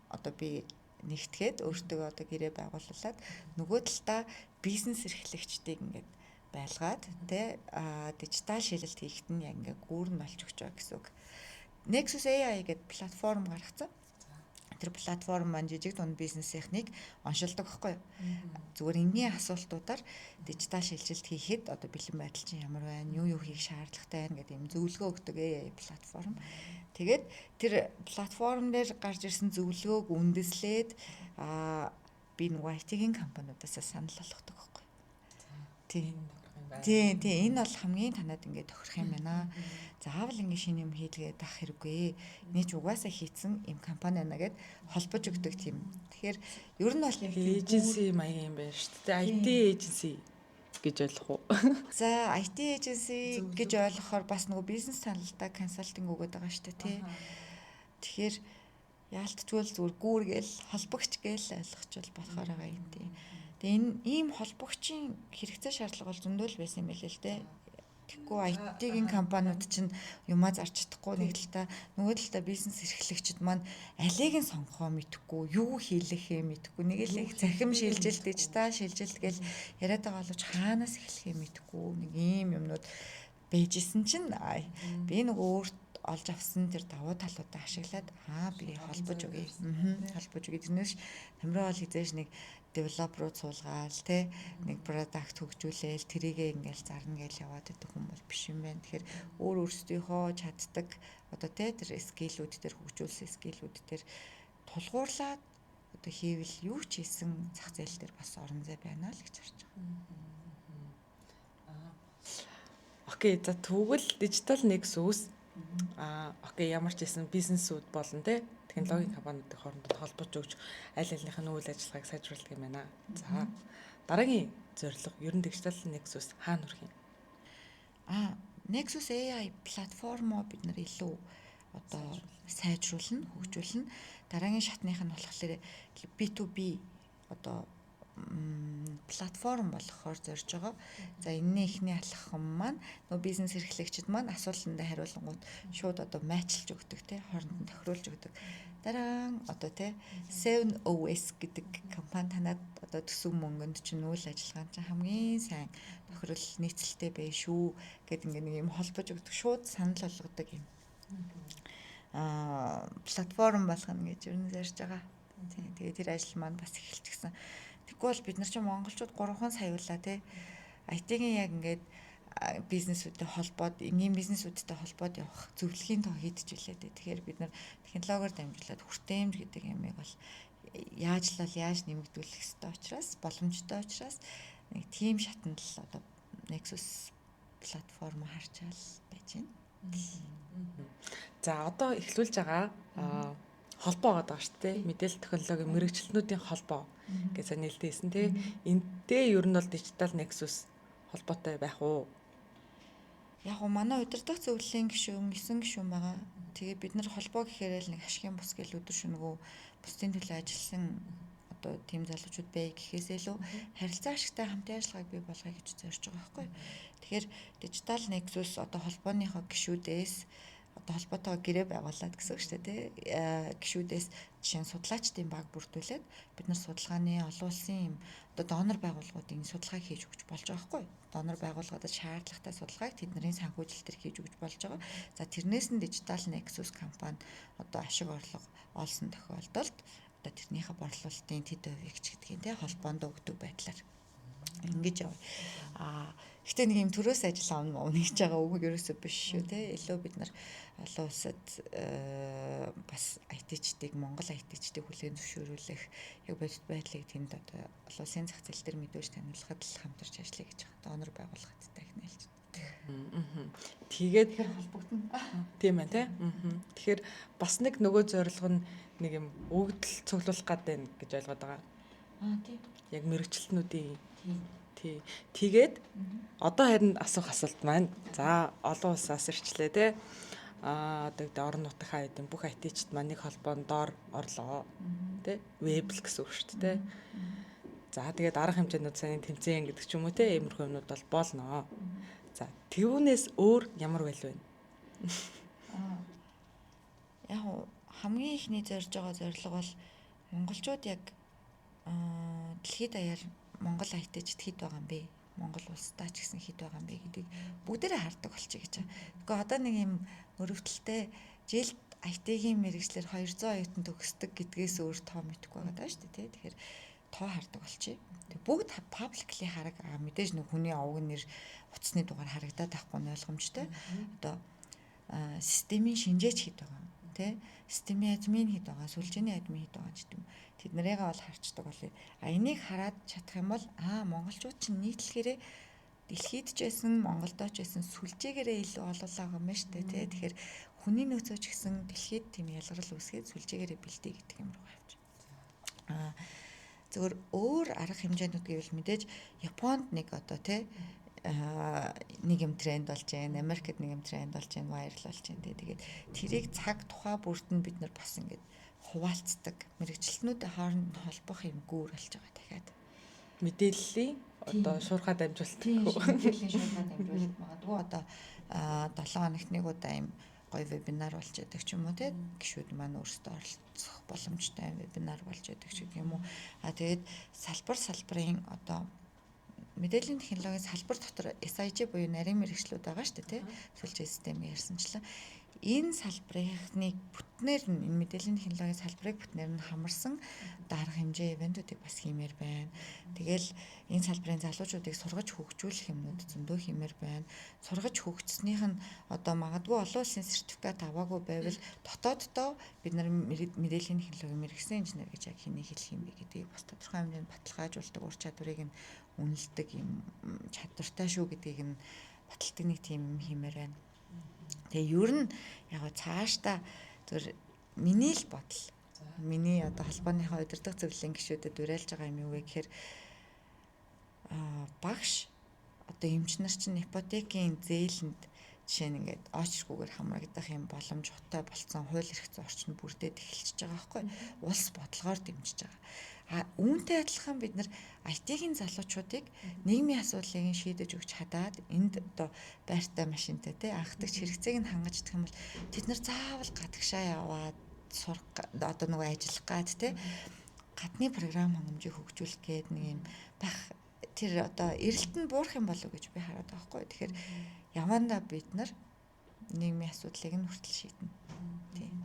S2: одоо би нэгтгээд өөртөө одоо гэрээ байгууллаад нөгөө талдаа бизнес эрхлэгчдийг ингээд байлгаад тэ дижитал шилжилт хийхэд нь яг ингээд гүүр нь олж өгч байгаа гэсэн үг. Nexus AI гэдэг платформ гаргацсан. Тэр платформ маань жижиг дунд бизнесийнхнийг оншилдог байхгүй юу? Зүгээр энгийн асуултуудаар дижитал шилжилт хийхэд одоо бэлэн байдал чинь ямар байна, юу хийх шаардлагатай байна гэдэг юм зөвлөгөө өгдөг AI платформ. Тэгээд тэр платформ дээр гарч ирсэн зөвлөгөөг үндэслээд би нөгөө IT-ийн компаниудаас санал болгодог байхгүй юу? Тийм энэ бол хамгийн танад ингээд тохирох юм байна. Заавал ингэ шинэ юм хийлгээд ах хэрэггүй. Нийч угаасаа хийцэн юм компани байна гэд холбож өгдөг тийм. Тэгэхээр ер нь бол
S1: эйженси маяг юм байна шүү дээ. IT эйженси гэж ойлгох уу?
S2: За IT эйженси гэж ойлгохоор бас нөгөө бизнес саналтай консалтинг өгöd байгаа шүү дээ тий. Тэгэхээр яалтчгүй зүгээр гүүргээл холбогч гээл ойлгочвол болохоор байгаа юм тий. Тэгээ энэ ийм холбогчийн хэрэгцээ шаардлага бол зөндөл байсан юм билээ л дээ. Тэгэхгүй IT-ийн компаниуд чинь юмаа зарч чадахгүй нэг талаа нөгөө талаа бизнес эрхлэгчид маань алийг нь сонгохоо мэдэхгүй юу хийлэхээ мэдэхгүй нэг л их захим шилжилт дижитал шилжилт гэж яриад байгаа боловч хаанаас эхлэхээ мэдэхгүй нэг ийм юмнууд бэжсэн чинь би нөгөө өөрт олж авсан тэр давуу талуудаа ашиглаад би холбож өгье. Холбож өгье. Тэрнээс тамираа бол хизээж нэг девелоперууд суулгаал те нэг продакт хөгжүүлээл тэрийгээ ингээл зарна гэж яваад байдаг хүн бол биш юм байна. Тэгэхээр өөр өөрсдийнхөө чаддаг одоо те тэр скиллүүд дээр хөгжүүлсэн скиллүүд дээр тулгуурлаад одоо хийвэл юу ч хийсэн зах зээл дээр бас орон зай байна л гэж харж байгаа.
S1: Окей, за тэгвэл дижитал нексус окей, ямар ч гэсэн бизнесүүд болон те технологийн компаниудын хоорондоо холбож өгч аль алийнхын үйл ажиллагааг сайжруулдаг юм байна. За дараагийн зорилго ер нь дижитал нексус хаана хүрэх юм?
S2: Nexus AI платформоо бид нар илүү одоо сайжруулна, хөгжүүлнэ. Дараагийн шатных нь болохоор B2B одоо платформ болохоор зорж байгаа. За энэний ихний алхам маань нөгөө бизнес эрхлэгчид маань асуултанд хариулангууд шууд одоо матчлж өгдөг тий хооронд нь тохируулж өгдөг. Дараа нь одоо тий 7OS гэдэг компани танаад одоо төсөв мөнгөнд чинь үйл ажиллагаанд чинь хамгийн сайн тохирол нийцэлтэй бай шүү гэдэг ингээ нэг юм холбож өгдөг шууд санал болгодог юм. Платформ болгоно гэж юу нэрж байгаа. Тэгээ тэр ажил маань бас эхэлчихсэн. Тэгвэл бол бид нар чинь монголчууд 3 саяулаа тий IT-ийн яг ингээд бизнесүүдтэй холбоод энгийн бизнесүүдтэй холбоод явах зөвлөхийн тоо хийдэж билээ дээ. Тэгэхээр бид нар технологиор дамжуулаад хүртээмж гэдэг юмыг бол яаж нэмэгдүүлэх ёстой учраас боломжтой учраас нэг team шатанд л одоо Nexus платформ харчаал байж байна.
S1: За одоо эхлүүлж байгаа холбоо байгаа шүү дээ. Мэдээлэл технологийн мэрэгчлэнүүдийн холбоо гэж нэлээдсэн тий. Энтэй ер нь бол дижитал нексус холбоотой байх уу?
S2: Яг уу манай удирдах зөвлөлийн гишүүн 9 гишүүн байгаа. Тэгээ бид нар холбоо гэхээр л нэг ашигын бус гэл өдөр шөнөгөө бусдын төлөө ажилласан одоо team залуучууд бай гэхээсээ илүү харилцаа ашигтай хамтын ажиллагааг бий болгоё гэж зорж байгаа байхгүй. Тэгэхээр дижитал нексус одоо холбооныхоо гишүүдээс одоо холбоотойгоо гэрээ байгуулад гэсэн үг шүү дээ тий. Гишүүдээс жишээ нь судлаачдын баг бүрдүүлээд бид нар судалгааны олон улсын юм одоо донор байгууллагуудын судалгааг хийж өгч болж байгаа байхгүй. Донор байгууллагуудад шаардлагатай судалгааг тэдний санхүүжилт төр хийж өгч болж байгаа. За тэрнээс нь дижитал нексус компани одоо ашиг орлого олсон тохиолдолд одоо тэрнийхээ борлуулалтын тэд хувийг ч гэдгийг тий холбоонд өгдөг байдлаар ингэж яваа. Гэхдээ нэг юм төрөөс ажил авна гэж байгаа үг ерөөсөө биш шүү те. Илүү бид нар олон улсад бас IT-чдыг Монгол IT-чдыг хүлээн зөвшөөрүүлэх яг бодит байдлыг тэнд одоо олон улсын зах зээл дээр мэдээж таниулахад л хамтарч ажиллая гэж байгаа. Донор байгууллагаттай их нээлж.
S1: Тэгээд холбогдно. Тийм байна те. Тэгэхээр бас нэг нөгөө зорилго нь нэг юм өгдөл цуглуулах гэдэг гэж ойлгоод байгаа.
S2: Тийм.
S1: Яг мэрэгчлэнүүдийн тий. Тэгээд одоо харин асуух асуулт маань за олон улсаас ирчлээ те. Одоо орон нутгийн хайдын бүх IT-чд маань нэг холбоонд доор орлоо. Тэ? Веб л гэсэн үг шүү дээ. За тэгээд арга хэмжээнүүд сайн тэмцээн гэдэг ч юм уу те. Иймэрхүү юмнууд бол болно. За тэрүүнээс өөр ямар байл вэ?
S2: Яг хамгийн ихний зорж байгаа зорилго бол монголчууд яг дэлхийд даяар Монгол IT-чд хэд байгаа юм бэ? Монгол улстай ч гэсэн хэд байгаа юм бэ гэдгийг бүгдээрээ хардаг болчих гэж байна. Гэхдээ одоо нэг юм өрөвдөлтэй жилд IT-ийн мэрэгчлэр 200 оюутан төгсдөг гэдгээс өөр тоо мэдэхгүй байгаа даа шүү дээ. Тэгэхээр тоо хардаг болчих. Тэг бүгд publicly хараг мэдээж нэг хүний овг нэр утасны дугаар харагдаад байхгүй нь ойлгомжтой. Одоо системийн шинжээч хэд байгаа юм те? Системийн админ хэд байгаа, сүлжээний админ хэд байгаа ч гэдэг юм. Тэд нарыгаа бол харчдаг болъё. Энийг хараад чадах юм бол монголчууд чинь нийтлэхээрээ дэлхийд ч байсан Монголдоо ч байсан сүлжээгээрээ илүү олоолаа байгаа юм шүү дээ тий. Тэгэхээр хүний нөөцөө ч гэсэн дэлхийд тийм ялгарл үүсгээд сүлжээгээрээ бэлдээ гэдэг юм руу авч. Зөвхөн өөр арга хэмжээнүүд гэвэл мэдээж Японд нэг одоо тий нэг юм тренд болж байна. Америкт нэг юм тренд болж байна, вайрал болж байна тий. Тэгээд тэрийг цаг тухай бүрд нь бид нар бас ингэж хуваалцдаг, мэрэгчлэнүүдийн хооронд холбох юм гүүр болж байгаа дахиад.
S1: Мэдээллийн одоо шуурхаа дамжуулалт.
S2: Тийм мэдээллийн шуурхаа дамжуулалт магадгүй одоо 7 хоногт нэг удаа юм гоё вебинар болж байдаг ч юм уу те гишүүд маань өөрсдөө оролцох боломжтой вебинар болж байдаг ч юм уу. Тэгээд салбарын одоо мэдээллийн технологийн салбар дотор SIG буюу нарийн мэргэжлүүд байгаа шүү дээ, сүүлчийн системийг ярьсанчлан энэ салбарынхны бүтнээр нь энэ мэдээллийн технологийн салбарыг бүтнээр нь хамарсан дарга хэмжээ ивентүүдийг бас хиймээр байна. Тэгэл энэ салбарын залуучуудыг сургаж хөгжүүлэх юмнууд зөндөө хиймээр байна. Сургаж хөгжснийх нь одоо магадгүй олон улсын сертификат аваагүй байвал дотооддоо бид нар мэдээллийн технологийн мэргэжсэн инженер гэж яг хэнийг хэлэх юм бэ гэдгийг бас тодорхой хэмжээнд баталгаажуулдаг ур чадварыг нь үнэлдэг юм чадвартай шүү гэдгийг нь баталдаг нэг тийм хиймээр байна. Тэгээ ер нь яг цаашдаа зөв миний л бодол. Миний одоо холбооныхоо удирдах зөвлөлийн гишүүдэд уриалж байгаа юм юу вэ гэхээр багш одоо эмч нар чинь ипотекийн зээлэнд жишээ нь ингээд очргүйгээр хамрагдах юм боломж хутай болсон хууль эрх зүйн орчинд бүрдээд эхэлчихэж байгаа байхгүй. Улс бодлогоор дэмжиж байгаа. Үүнтэй адилхан бид нар IT-ийн залуучуудыг нийгмийн асуудлыг шийдэж өгч хадаад энд одоо байртай машинтай те анхдагч хэрэгцээг нь хангаж идэх юм бол тэд нар заавал гадагшаа яваад сурах одоо нөгөө ажиллах гад те гадны програм хангамжийг хөгжүүлэх гээд нэг юм байх тэр одоо эрэлтэнд буурах юм болов уу гэж би хараад байгаа байхгүй. Тэгэхээр явандаа бид нар нийгмийн асуудлыг нь хүртэл шийднэ. Тийм.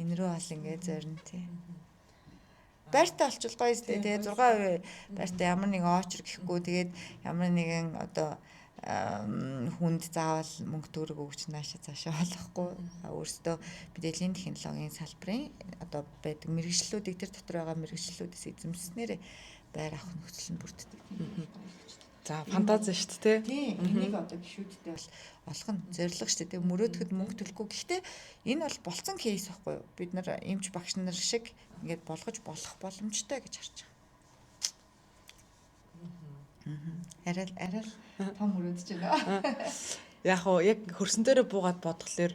S2: Энэ рүү бол ингээд зорино тийм. Байртай олчвол гоё зү тэгээ 6% байртай ямар нэг очр гэхгүй тэгээд ямар нэгэн одоо хүнд заавал мөнгө төгрөг өгч наашаа цаашаа болохгүй өөрөөсөө мэдээллийн технологийн салбарын одоо байдаг мэрэгжлүүдийг тэр дотор байгаа мэрэгжлүүдээс эзэмснээр байр авах нөхцөл нь бүрддэг.
S1: За фантази шүү дээ
S2: тий. Энийг одоо гişүүдтэй бол олох нь зорилго шүү дээ. Мөрөөдөхөд мөнгө төлөхгүй. Гэхдээ энэ бол болцсон кейс байхгүй юу? Бид нар эмч багш нар шиг ингээд болгож болох боломжтой гэж харж байгаа. Арай том мөрөөдөж байна.
S1: Яг хөрсөн дээрээ буугаад бодглохлоор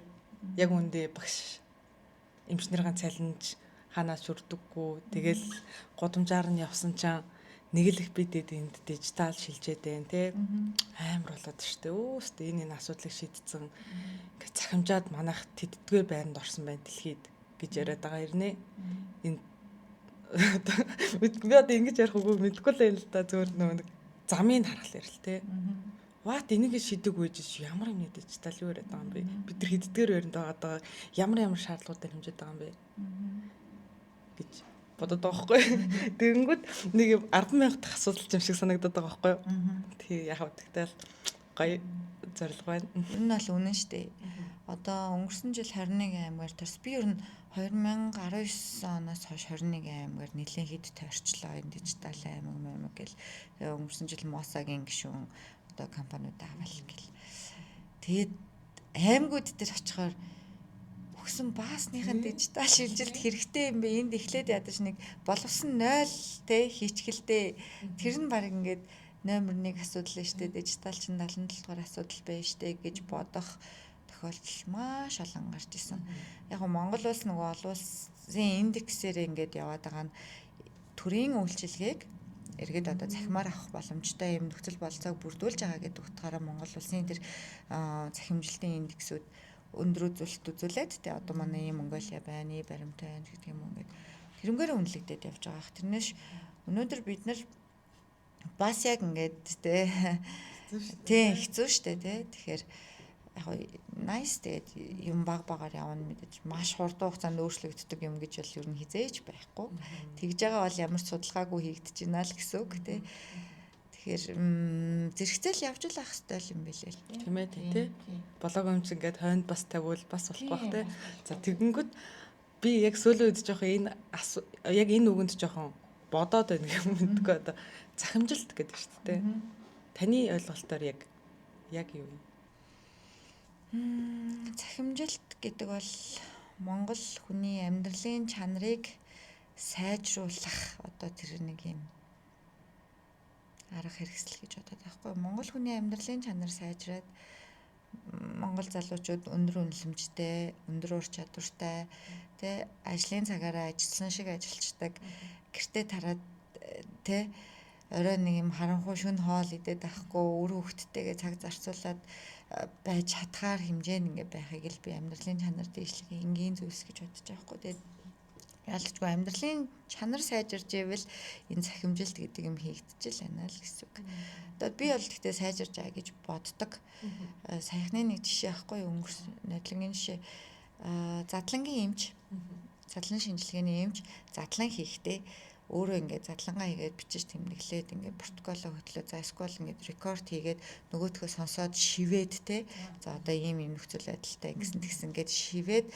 S1: яг үндэ багш эмчнэрийн цалинж ханаас хүрдэггүй. Тэгэл гудамжаар нь явсан чинь нэг л их бидэд энд дижитал шилжээд байна те амар болоод штэ өөстөө энэ асуудлыг шийдсэн ингээ цахимжаад манайх тэддгээр байранд орсон байна дэлхийд гэж яриад байгаа ирнэ энэ би одоо ингэж ярих үгүй мэдэхгүй л юм л да зөвөр нэг замыг харахлаар л те ват энийг шидэг үйж ямар юм дижитал юу яриад байгаа юм бэ бид нар хэддгээр байранд байгаа ямар шаардлагуудаар хэмжээд байгаа юм бэ гэж бодод байгаа байхгүй. Тэгэнгүүт нэг 10,000 дахь асуудал юм шиг санагдаад байгаа байхгүй юу. Тий яг тэгтэл гоё зорилго байна.
S2: Энэ бол үнэн шүү дээ. Одоо өнгөрсөн жил 21 аймгаар төрс би ер нь 2019 оноос хойш 21 аймгаар нэлээд хэд тойрчлоо энэ дижитал аймаг гэл өнгөрсөн жил Мосагийн гишүүн одоо компаниуд авал гэл. Тэгээд аймагуд дээр очихоор өгсөн баасныхын дижитал шилжилт хэрэгтэй юм бэ? Энд эхлээд ядаж нэг боловсон 0 те хийчгэлтэй. Тэр нь баг ингээд номер 1 асуудал нь штэ дижитал чинь 77 дугаар асуудал байна штэ гэж бодох тохиолдол маш олон гарч исэн. Яг нь Монгол улс нөгөө олон улсын индексээр ингээд яваад байгаа нь төрийн үйлчилгээг эргээд одоо захимаар авах боломжтой юм нөхцөл болцоог бүрдүүлж байгаа гэдэг утгаараа Монгол улсын тэр захимжилтын индексүүд өндөр үзүүлэлт үзүүлээд тэ одоо манай ийм Монголиа байна, ийм баримттай байна гэдэг юм ингээд тэрнгээр үнэлэгдээд явж байгаа. Тэрнээс өнөөдөр бид нар бас яг ингээд тэ хэцүү шттэ тэ. Тэгэхээр яг nice тэгээд юм багаар явна мэдээж маш хурдан хугацаанд өөрчлөгддөг юм гэж бол ер нь хизээж байхгүй. Тэгж байгаа бол ямар ч судалгаагүй хийгдэж байна л гэсэн үг тэ. Тэгэхээр зэрэгцээл явж л ах хэвээр юм билээ л.
S1: Тийм ээ тий. Блог өмч ингээд хойнд бас тавиул бас болох бах тий. За тэгэнгүүт би яг сүүлийн үед жоох энэ яг энэ үгэнд жоохон бодоод байна юм мэдгүй одоо захимжилт гэдэг шүү дээ. Таны ойлголтоор яг юу вэ?
S2: Захимжилт гэдэг бол Монгол хүний амьдралын чанарыг сайжруулах одоо тэр нэг юм арга хэрэгсэл гэж бодоод байхгүй. Монгол хүний амьдралын чанар сайжраад Монгол залуучууд өндөр үнэлэмжтэй, өндөр ур чадвартай, тэ ажлын цагаараа ажилласан шиг ажилладаг. Гэртээ тараад тэ орой нэг юм харанхуй шөнө хоол идээд авахгүй үр хөвгттэйгээ цаг зарцуулаад байж чадхаар хэмжээнд ингээ байхыг л би амьдралын чанар дэвшлэгийн энгийн зүйлс гэж бодож байгаа хгүй. Тэгээд ялчгүй амьдралын чанар сайжирж ивэл энэ цахимжилт гэдэг юм хийгдчихэл байна л гэсэн үг. Одоо би бол тэгтээ сайжирж байгаа гэж боддог. Саяхны нэг жишээ ахгүй өнгөрсөн найдлагын жишээ. Задлангийн эмч, задлан шинжилгээний эмч задлан хийхдээ өөрөө ингээд задлангаа хийгээд бичиж тэмдэглээд ингээд протоколоо хөтлөө за эсвэл ингээд рекорд хийгээд нөгөөдхөө сонсоод шивээд те за одоо ийм нөхцөл байдалтай ингэсэн тэгсэн гээд шивээд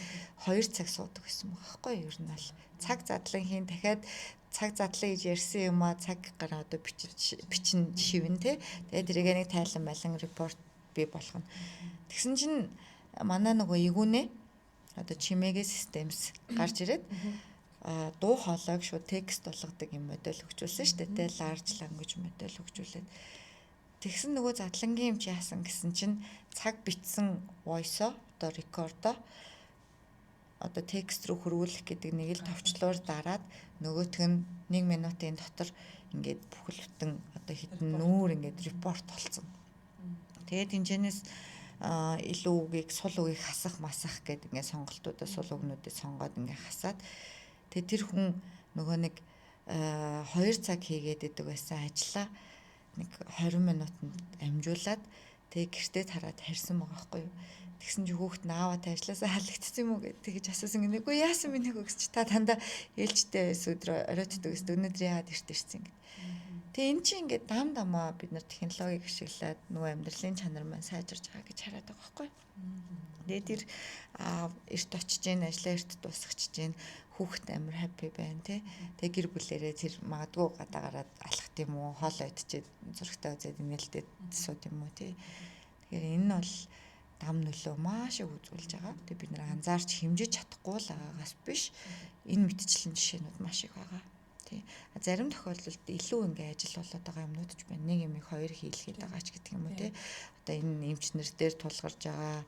S2: 2 цаг суудаг гэсэн байгаа байхгүй юу? Ер нь бол цаг задлан хийн дахиад цаг задлан гэж ярьсан юм а цаг гараа одоо бичин шивэн те тэгээд тэрийг нэг тайлан малин репорт бий болгоно. Тэгсэн чинь манай нөгөө игүүнэ одоо чимээгээ системс гарч ирээд дуу хоолойг шууд текст болгодог юм модель хөгжүүлсэн шүү дээ. Large language модель хөгжүүлээд. Тэгсэн нөгөө задлангийн юм чи яасан гэсэн чинь цаг бичсэн voice-о одоо record-о одоо текст рүү хөрвүүлэх гэдэг нэг л товчлуур дараад нөгөөх нь 1 минутын дотор ингээд бүхэл бүтэн одоо хитэн нүүр ингээд репорт болсон. Тэгээд хинжэнээс илүү үгийг сул үгийг хасах масах гэдэг ингээд сонголтуудаа сул үгнүүдээ сонгоод ингээд хасаад тэгээд тэр хүн нөгөө нэг 2 цаг хийгээд идэг байсан ажлаа нэг 20 минутанд амжуулаад тэгээд гэртээ тараад харьсан байгаа байхгүй юу. Тэгсэн чи хүүхэд нааваатай ажилласаа халагдсан юм уу гэж тэгж асуусан гинэ. Үгүй яасан минь нэг өгсч та дандаа ээлжтэй өдрөө оройтдаг өст өнөөдөр яагаад ирт ирсэн гэнэ. Тэгээ эн чинь ингээд дам дамаа бид нар технологиг ашиглаад нөгөө амьдралын чанар маань сайжирж байгаа гэж хараад байгаа байхгүй юу. Тэгээд тэр эрт очиж гэн ажлаа эрт дуусгачиж гэн хүүхэд амар хаппи байна тий. Тэгээ гэр бүлэрээ тэр магадгүй гадаагараад алхах юм уу хоолоо идчихэд зурагтаа үзээд инээлдээд сууд юм уу тий. Тэгэхээр энэ бол дам нөлөө маш их үзүүлж байгаа. Тэгээ бид нэр анзаарч хэмжиж чадахгүй л байгаагаас биш энэ мэдчлэн жишээнүүд маш их байгаа. Тий. Зарим тохиолдолд илүү ингээ ажил болоод байгаа юмнууд ч байна. Нэг юм их хоёр хийлгээд байгаа ч гэдэг юм уу тий. Одоо энэ эмчнэр дээр тулгарч байгаа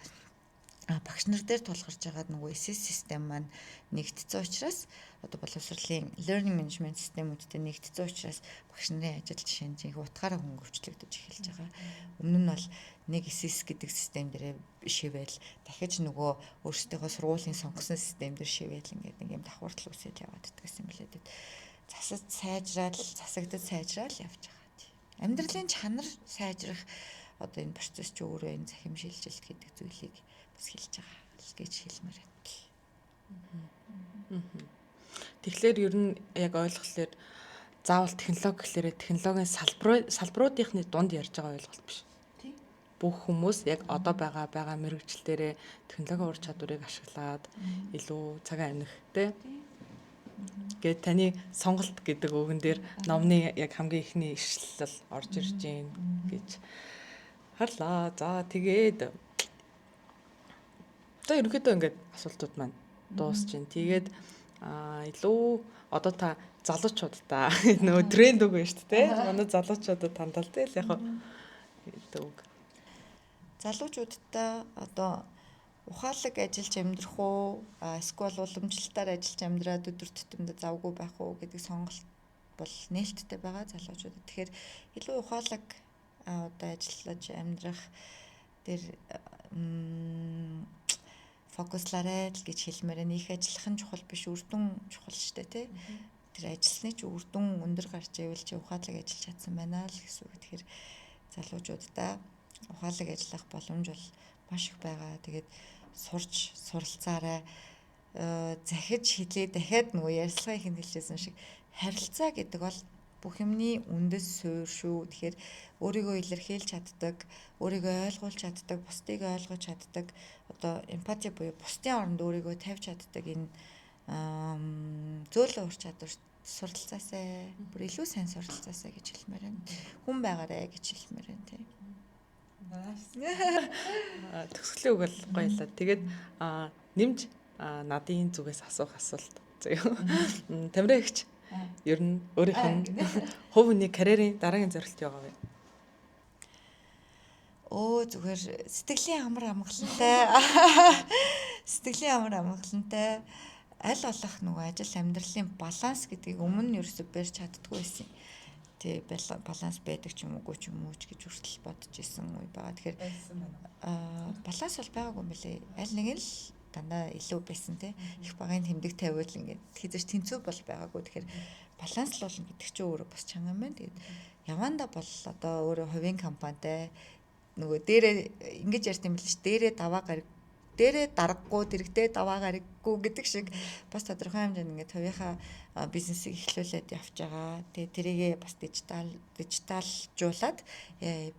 S2: багш нар дээр тулгарч байгаа нөгөө SS систем маань нэгдсэн учраас одоо боловсролын learning management системүүдтэй нэгдсэн учраас багш нарын ажил жишээ нь их утгаараа хөнгөвчлөгдөж эхэлж байгаа. Өмнө нь бол нэг SS гэдэг систем дээр шивэл дахиж нөгөө өөрсдийнхөө сургуулийн сонгосон систем дээр шивэл ингээд нэг юм давхартал үсэж яваад идэгсэн юм билээ. Засаж сайжраад засагдаж сайжраад явж байгаа. Амьдралын чанар сайжрах одоо энэ процесс ч өөрөө энэ захим шилжилт гэдэг зүйлийг бас хэлж байгаа гэж хэлмээр байна.
S1: Тэгэхээр ер нь яг ойлголохлоор заавал технологи гэхлээрээ технологийн салбаруудынхны дунд ярьж байгаа ойлголт биш. Бүх хүмүүс яг одоо байгаа мэргэжилтээрээ технологийн ур чадварыг ашиглаад илүү цагаан амних тий. Гэт таны сонголт гэдэг үгэн дээр номны яг хамгийн ихний ишлэл орж ирж гин гэж харлаа. За тэгээд одоо ерөнхийдөө ингээд асуултууд маань дуусч байна. Тэгээд илүү одоо та залуучуудаа нөгөө тренд үг байна шүү дээ. Манай залуучуудад хандалтай л яг үг.
S2: Залуучуудаа одоо ухаалаг ажиллаж амьдрах уу, эсвэл уламжлалтаар ажиллаж амьдраад өдөр тутамдаа завгүй байх уу гэдэг сонголт бол нээлттэй байгаа залуучуудад. Тэгэхээр илүү ухаалаг одоо ажиллаж амьдрах дээр фокуслаарай л гэж хэлмээр нэг ажиллах нь чухал биш, үр дүн чухал шүү дээ тий. Тэр ажилласны чи үр дүн өндөр гарч ивэл чи ухаалаг ажиллаж чадсан байна л гэсэн үг. Тэгэхээр залуучуудаа ухаалаг ажиллах боломж бол маш их байгаа. Тэгээд сурч суралцаарай. Захиж хэлээ дахиад нөгөө ярилцлагын ихэнд хэлжсэн шиг харилцаа гэдэг бол бүх юмны үндэс суурь шүү. Тэгэхээр өөрийгөө илэрхийлж чаддаг, өөрийгөө ойлгуулж чаддаг, бусдыг ойлгож чаддаг, одоо эмпати буюу бусдын оронд өөрийгөө тавьж чаддаг энэ зөөлөн ур чадвар суралцаасай, бүр илүү сайн суралцаасай гэж хэлмээр байна. Хүн байгаарай гэж хэлмээр байна тийм.
S1: Төгсгөлийн үг бол гоё л. Тэгээд нэмж надын зүгээс асуух асуулт. Тамираа ихч ер нь өөрийнх нь хувь хүний карьерийн дараагийн зорилт юу вэ?
S2: Зүгээр сэтгэлийн амар амгалантай. Сэтгэлийн амар амгалантай аль болох нөгөө ажил амьдралын баланс гэдгийг өмнө нь ерөөсөй барьж чаддгүй байсан. Тэ баланс байдаг ч юм уу ч гэж хүртэл бодож исэн үе байгаа. Тэгэхээр баланс бол байгаагүй юм билээ. Аль нэг нь л дандаа илүү байсан те. Их багын тэмдэг тавиул ингээд хизэж тэнцүү бол байгаагүй. Тэгэхээр баланслуулна гэдэг чинь өөрөө бас чанга юм байна. Тэгээд яванда бол одоо өөрөө хувийн компанитай нөгөө дээрээ ингэж ярьд юм биш дээрээ дараггүй дэрэгдээ даваа гараггүй гэдэг шиг бас тодорхой хэмжээнд ингээд хувийнхаа бизнесийг эхлүүлээд явж байгаа. Тэгээ тэрийгээ бас дижиталжуулаад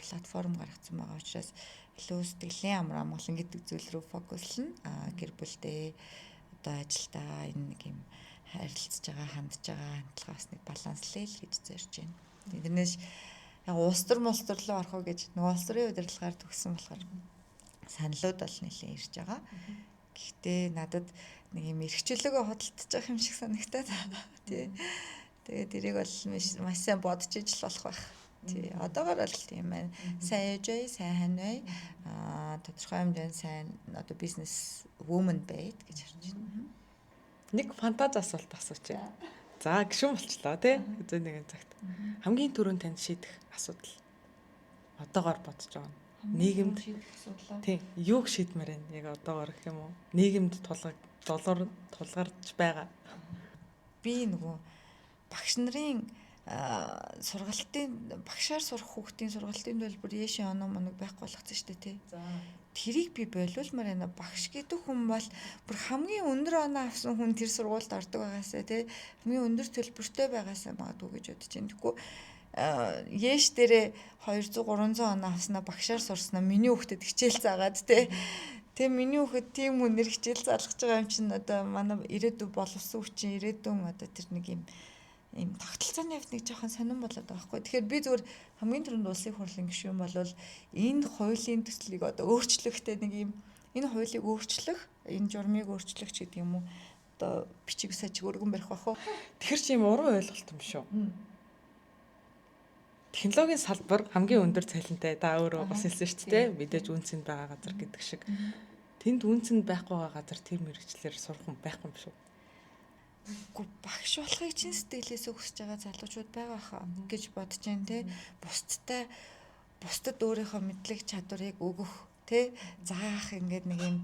S2: платформ гаргацсан байгаа учраас илүү сэтгэлийн амар амгалан гэдэг зүйл рүү фокуслна. Гэр бүлдээ одоо ажилдаа энэ нэг юм харилцаж байгаа, хандж байгаа хандлагаас нэг баланслэе л гэж зорж байна. Тэрнээс яг улс төр руу орох уу гэж нөгөө улс төрийн удирдлагаар төгссөн болохоор саналуд бол нэлээд ирж байгаа. Гэхдээ надад нэг юм эрхчлөлөөгөө худалдаж байгаа юм шиг санагтаад тий. Тэгээд тэрийг бол маш сайн бодож ижил болох байх. Тий. Одоогоор бол тийм байна. Сайн ээж бай, сайн хань бай. Тодорхой хэмжээнд сайн одоо бизнес woman байд гэж харж байна.
S1: Нэг фантаз асуулт асуучих. За гişүн болчлоо тий. Зөө нэгэн цагт. Хамгийн түрүүнд танд шийдэх асуудал одоогоор бодож байгаа нь нийгэмд тийм юуг шийдмээр байна яг одоогоор гэх юм уу нийгэмд тулгарч байгаа.
S2: Би нөгөө багш нарын багшаар сурах хүүхдийн сургалтын төлбөр яшин оноо моног байхгүй болгоцсон шүү дээ тий. За тэрийг би болиулмаар байна. Багш гэдэг хүн бол бүр хамгийн өндөр оноо авсан хүн тэр сургуульд ордог байгаасаа тий. Хамгийн өндөр төлбөртэй байгаасаа магадгүй гэж бодож байна. Тэгэхгүй яш дээрээ 200 300 оноо авснаа багшаар сурснаа миний хүүхдэд хичээл заагаад тий. Тэгээ миний хүүхэд тийм үнээр хичээл заалгаж байгаа юм чинь одоо манай ирээдүйн боловсон хүчин ирээдүйн одоо тэр нэг юм тогтолцооны хувьд нэг жоохон сонирн болоод байгаа байхгүй. Тэгэхээр би зүгээр хамгийн түрүүнд улсын хурлын гишүүн болвол энэ хуулийн төслийг одоо өөрчлөхтэй нэг юм энэ хуулийг өөрчлөх, энэ журмыг өөрчлөх ч гэдэг юм уу одоо бичиг сажиг өргөн барих байх уу.
S1: Тэгэхэр чи юм уран ойлголт юм шүү. Технологийн салбар хамгийн өндөр цалинтай та өөрөө бас хэлсэн шүү дээ. Мэдээж үнцэнд байгаа газар гэдэг шиг. Тэнд үнцэнд байхгүй байгаа газар тэр мэрэгчлэр сурах хүн байхгүй юм шүү.
S2: Багш болохыг чинь сэтгэлээсээ хүсэж байгаа залуучууд байгаа хаа гэж бодож байна те. Бусдад өөрийнхөө мэдлэг чадварыг өгөх те. Заах ингээд нэг юм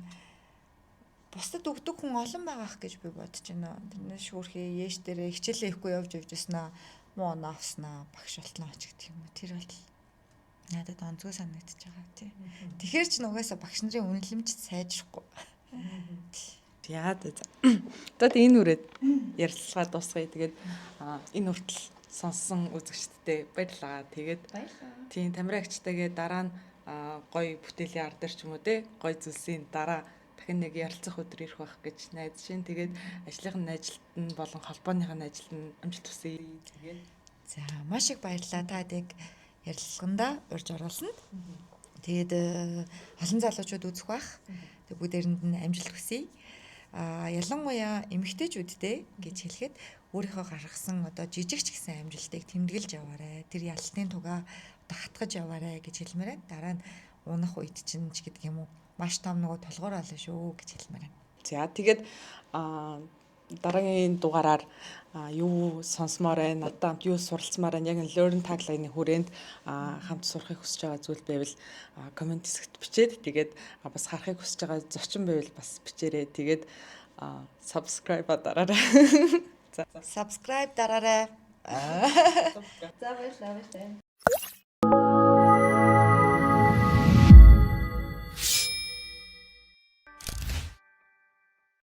S2: бусдад өгдөг хүн олон байгаах гэж би бодож байна. Тэрнээс шүүрхээ яэш дээрээ хичээлээ ихгүй явж байснаа муу оноо авснаа багш болтноо ч гэх юм уу. Тэр бол надад онцгой санагдаж байгаа тий. Тэгэхээр ч нугасаа багш нарын үнэлэмж сайжрахгүй.
S1: Яа даа. Одоо энэ үрээд ярилцлага дуусгая. Тэгээд энэ хүртэл сонссон үзэгчдтэй баярлалаа. Тэгээд тийм тамираагчтайгээ дараа нь гоё бүтээлийн ар дээр ч юм уу те гоё зүйлсийн дараа дахин нэг ярилцах өдөр ирэх байх гэж найдаж байна. Тэгээд ажлынхын ажилд нь болон холбооныхын ажилд нь амжилт хүсье. Тэгээд
S2: за маш их баярлалаа. Та яг ярилцлаганда урьж оруулсанд. Тэгээд олон залуучууд үзэх бах. Тэг бүгдээрэнд нь амжилт хүсье. Ялангуяа эмэгтэйчүүдтэй гэж хэлэхэд өөрийнхөө гаргасан одоо жижигч гэсэн амжилтыг тэмдэглэж яваарай. Тэр ялалтын тугаа одоо хатгаж яваарай гэж хэлмээр байна. Дараа нь унах үед чинь ч гэдэг юм уу маш том нөгөө толгоор олно шүү гэж хэлмээр байна.
S1: За тэгээд дараагийн дугаараар юу сонсомоор байна, надад хамт юу суралцмаар байна, яг Learn Tagline-ийн хүрээнд хамт сурахыг хүсэж байгаа зүйл байвал комент хэсэгт бичээд тэгээд бас харахыг хүсэж байгаа зочин байвал бас бичээрэй. Тэгээд subscribe дараарай.
S2: Subscribe дараарай. За баярлалаа.